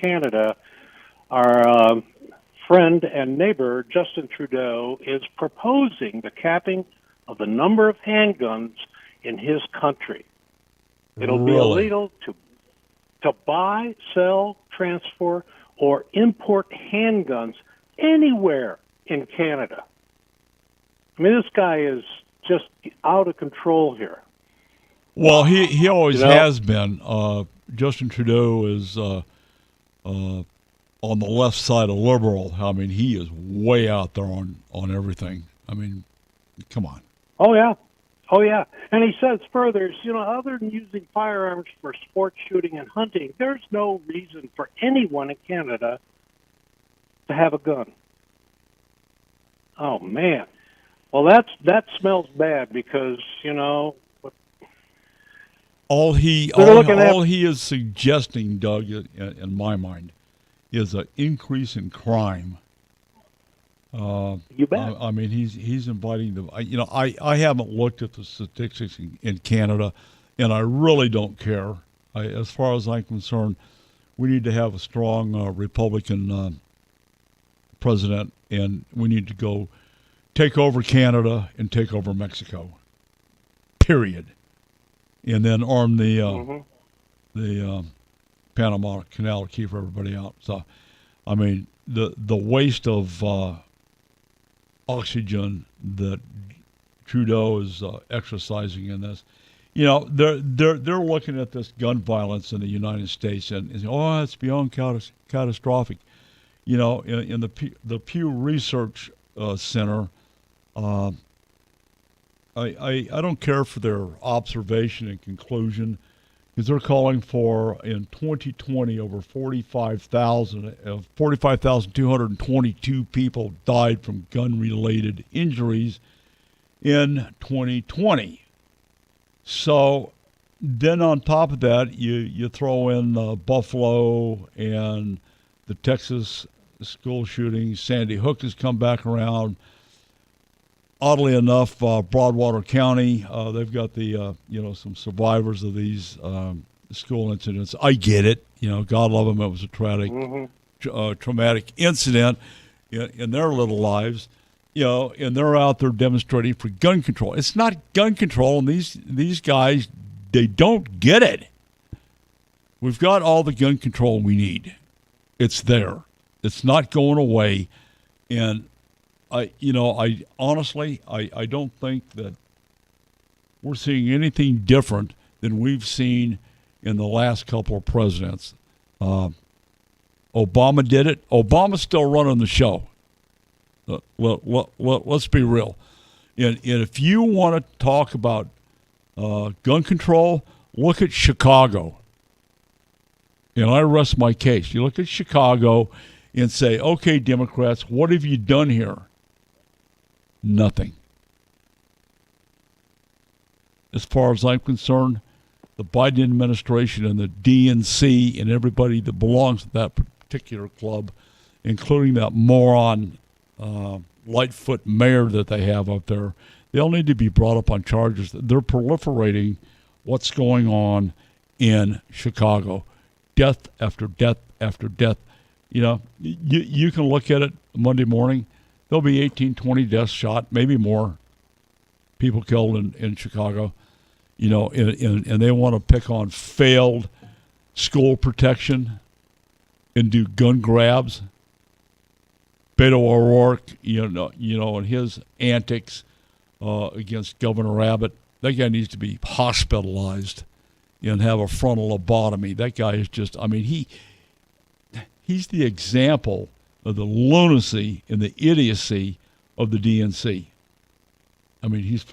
Canada, our friend and neighbor, Justin Trudeau, is proposing the capping of the number of handguns in his country. It'll be illegal to buy, sell, transfer, or import handguns anywhere in Canada. I mean, this guy is just out of control here. Well, he always has been. Justin Trudeau is on the left side of liberal. I mean, he is way out there on everything. I mean, come on. Oh, yeah. And he says further, other than using firearms for sport shooting and hunting, there's no reason for anyone in Canada to have a gun. Oh, man. Well, that smells bad because, all he is suggesting, Doug, in my mind, is an increase in crime. You bet. I mean, he's inviting them. I haven't looked at the statistics in Canada, and I really don't care. As far as I'm concerned, we need to have a strong Republican president, and we need to go take over Canada and take over Mexico. Period. And then arm the Panama Canal to keep everybody out. So, I mean, the waste of oxygen that Trudeau is exercising in this, they're looking at this gun violence in the United States and it's beyond catastrophic. In the Pew Research Center. I don't care for their observation and conclusion because they're calling for in 2020 over 45,222 people died from gun-related injuries in 2020. So then on top of that, you throw in Buffalo and the Texas school shootings. Sandy Hook has come back around. Oddly enough, Broadwater County, they've got the some survivors of these school incidents. I get it. God love them. It was a traumatic incident in their little lives. And they're out there demonstrating for gun control. It's not gun control, and these guys, they don't get it. We've got all the gun control we need. It's there. It's not going away, and I honestly don't think that we're seeing anything different than we've seen in the last couple of presidents. Obama did it. Obama's still running the show. Let's be real. And if you want to talk about gun control, look at Chicago. And I rest my case. You look at Chicago and say, okay, Democrats, what have you done here? Nothing. As far as I'm concerned, the Biden administration and the DNC and everybody that belongs to that particular club, including that moron Lightfoot mayor that they have up there, they all need to be brought up on charges. They're proliferating what's going on in Chicago. Death after death after death. You can look at it Monday morning. There'll be 18, 20 deaths shot, maybe more people killed in Chicago, and they want to pick on failed school protection and do gun grabs. Beto O'Rourke, and his antics against Governor Abbott, that guy needs to be hospitalized and have a frontal lobotomy. That guy is just, he's the example of the lunacy and the idiocy of the DNC. He's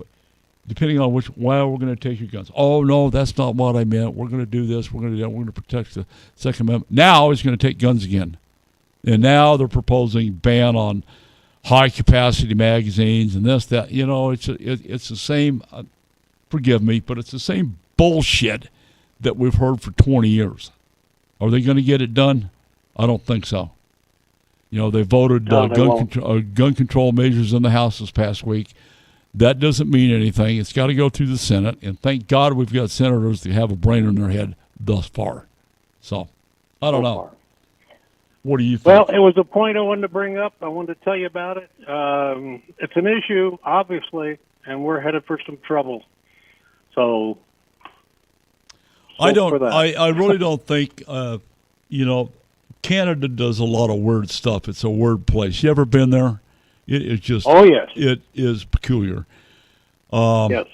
depending on we're going to take your guns. Oh, no, that's not what I meant. We're going to do this. We're going to do that. We're going to protect the Second Amendment. Now he's going to take guns again. And now they're proposing ban on high-capacity magazines and this, that. It's the same, forgive me, but it's the same bullshit that we've heard for 20 years. Are they going to get it done? I don't think so. They voted gun control measures in the House this past week. That doesn't mean anything. It's got to go through the Senate, and thank God we've got senators that have a brain in their head thus far. So, I don't know. What do you think? Well, it was a point I wanted to bring up. I wanted to tell you about it. It's an issue, obviously, and we're headed for some trouble. So I don't. for that. I really don't think. Canada does a lot of weird stuff. It's a weird place. You ever been there? It's just. Oh yes. It is peculiar. Yes.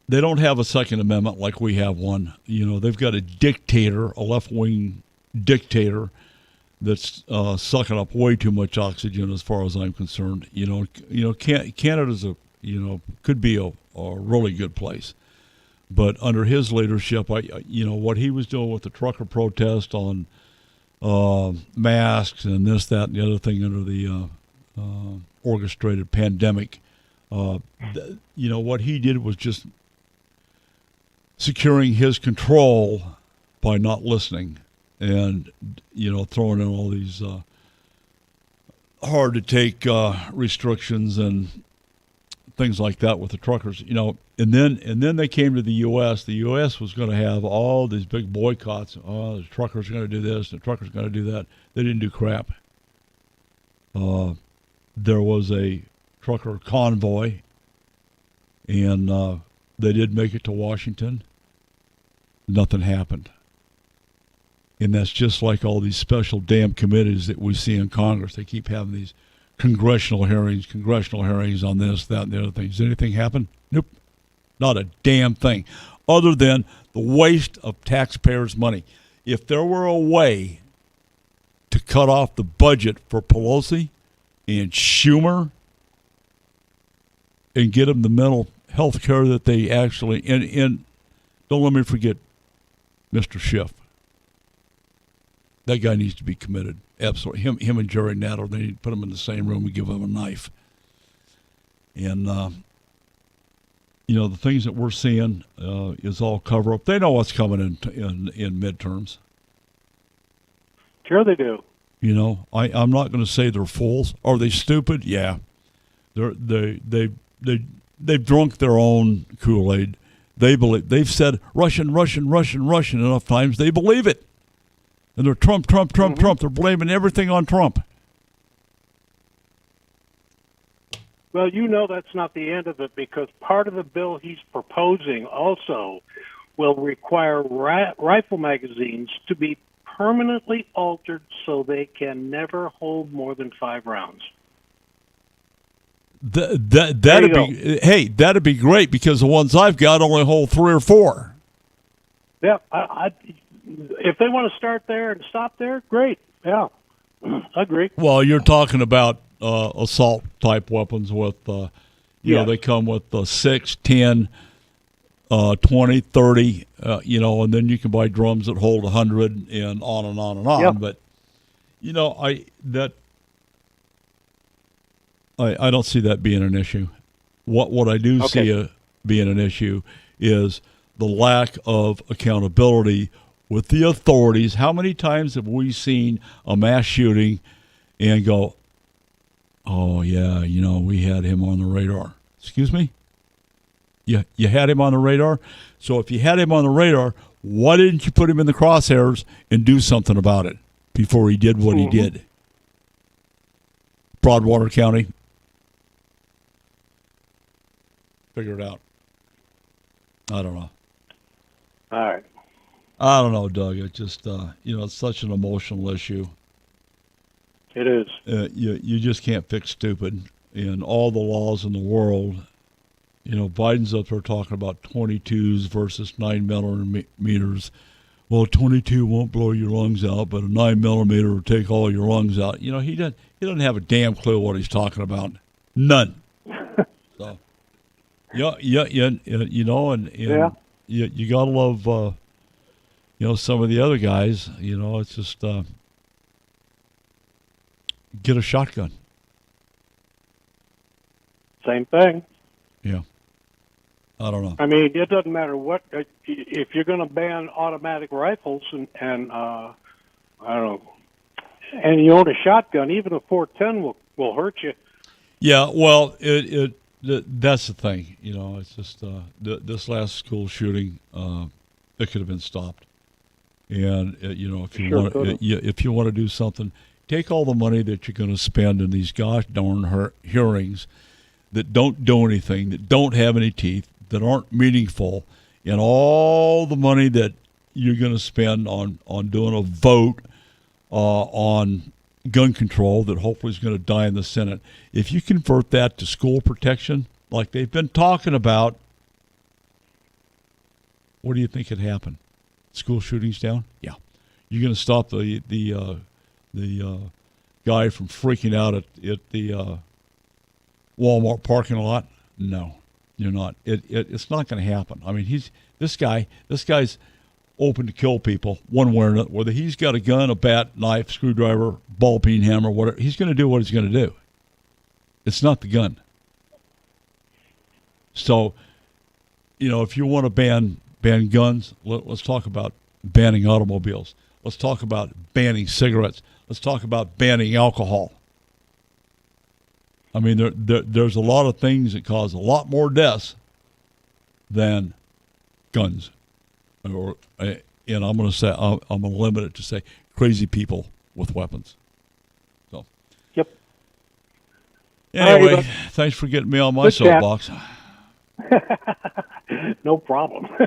They don't have a Second Amendment like we have one. They've got a dictator, a left-wing dictator that's sucking up way too much oxygen, as far as I'm concerned. Canada's could be a really good place, but under his leadership, what he was doing with the trucker protest on masks and this, that, and the other thing under the orchestrated pandemic, what he did was just securing his control by not listening and, throwing in all these hard to take restrictions and things like that with the truckers, and then they came to the U.S. The U.S. was going to have all these big boycotts. Oh, the truckers are going to do this, the truckers are going to do that. They didn't do crap. There was a trucker convoy, and they did make it to Washington. Nothing happened. And that's just like all these special damn committees that we see in Congress. They keep having these congressional hearings on this, that, and the other things. Does anything happen? Nope. Not a damn thing. Other than the waste of taxpayers' money. If there were a way to cut off the budget for Pelosi and Schumer and get them the mental health care that they actually, and don't let me forget Mr. Schiff. That guy needs to be committed. Absolutely. Him and Jerry Nadler, they need to put him in the same room and give him a knife. And, the things that we're seeing is all cover up. They know what's coming in midterms. Sure they do. I'm not going to say they're fools. Are they stupid? Yeah. They've drunk their own Kool-Aid. They've said Russian enough times, they believe it. And they're Trump. They're blaming everything on Trump. Well, that's not the end of it, because part of the bill he's proposing also will require rifle magazines to be permanently altered so they can never hold more than 5 rounds. That'd be great, because the ones I've got only hold 3 or 4. Yeah, if they want to start there and stop there, great. Yeah, I agree. Well, you're talking about assault type weapons with, they come with 6, 10, 20, 30, and then you can buy drums that hold 100 and on and on and on. Yep. But, I don't see that being an issue. What I do see being an issue is the lack of accountability with the authorities. How many times have we seen a mass shooting and go, oh, yeah, we had him on the radar? Excuse me? You had him on the radar? So if you had him on the radar, why didn't you put him in the crosshairs and do something about it before he did what he did? Broadwater County. Figure it out. I don't know. All right. I don't know, Doug. It's just, it's such an emotional issue. It is. You just can't fix stupid. And all the laws in the world, Biden's up there talking about 22s versus 9 millimeters. Well, 22 won't blow your lungs out, but a 9 millimeter will take all your lungs out. He doesn't have a damn clue what he's talking about. None. So, and you gotta love, some of the other guys. It's just get a shotgun. Same thing. Yeah. I don't know. I mean, it doesn't matter what. If you're going to ban automatic rifles and I don't know, and you own a shotgun, even a .410 will hurt you. Yeah. Well, that's the thing. It's just this last school shooting. It could have been stopped. And if you Sure want, could've. if you want to do something, take all the money that you're going to spend in these gosh darn hearings that don't do anything, that don't have any teeth, that aren't meaningful, and all the money that you're going to spend on doing a vote on gun control that hopefully is going to die in the Senate. If you convert that to school protection, like they've been talking about, what do you think could happen? School shootings down? Yeah. You're going to stop the guy from freaking out at the Walmart parking lot? No, you're not. It's not going to happen. I mean, this guy's open to kill people one way or another. Whether he's got a gun, a bat, knife, screwdriver, ball peen hammer, whatever, he's going to do what he's going to do. It's not the gun. So, if you want to ban guns, let's talk about banning automobiles. Let's talk about banning cigarettes. Let's talk about banning alcohol. I mean, there's a lot of things that cause a lot more deaths than guns. And I'm going to say, I'm going to limit it to say crazy people with weapons. So. Yep. Anyway, right, thanks for getting me on my good chat. soapbox. No problem.